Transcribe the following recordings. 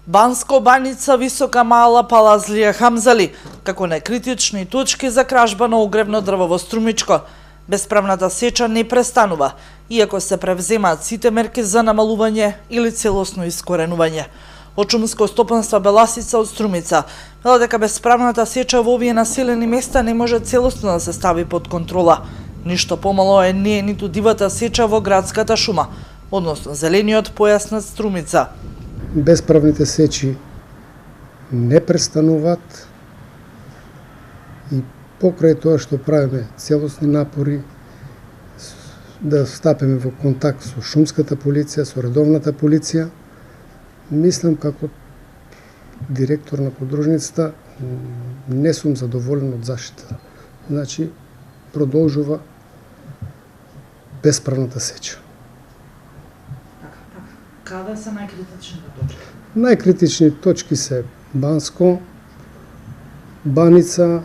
Банско, Баница, Висока Мала, Палазлија, Хамзали, како некритични точки за кражба на огревно дрво во Струмичко. Бесправната сеча не престанува, иако се превземаат сите мерки за намалување или целосно искоренување. Од шумско стопанство Беласица од Струмица вела дека бесправната сеча во овие населени места не може целосно да се стави под контрола. Ништо помало не е ниту дивата сеча во градската шума, односно зелениот појас на Струмица. Бесправните сечи не престануваат и покрај тоа што правиме целосни напори да стапиме во контакт со шумската полиција, со редовната полиција, мислам како директор на подружницата не сум задоволен од заштита. Значи, продолжува бесправната сеча. Каде се најкритичните точки? Најкритични точки се Банско, Баница,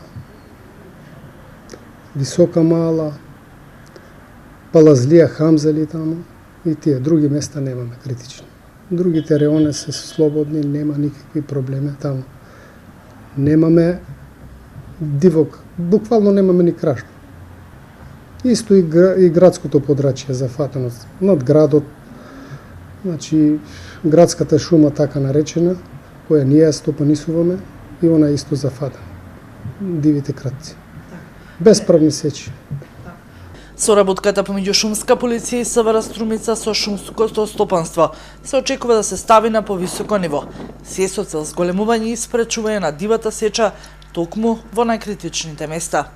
Висока Мала, Палазлија, Хамзали таму и тие други места немаме критични. Другите реони се слободни, нема никакви проблеми таму. Немаме дивок, буквално немаме ни кражба. Исто и градското подрачје зафатено над градот. Значи, градската шума така наречена, која ние ја стопанисуваме, и она исто зафатена. Дивите кратци. Бесправни сечи. Соработката помеѓу шумска полиција и СВР Струмица со шумското стопанство се очекува да се стави на повисоко ниво, се со цел зголемување и спречување на дивата сеча токму во најкритичните места.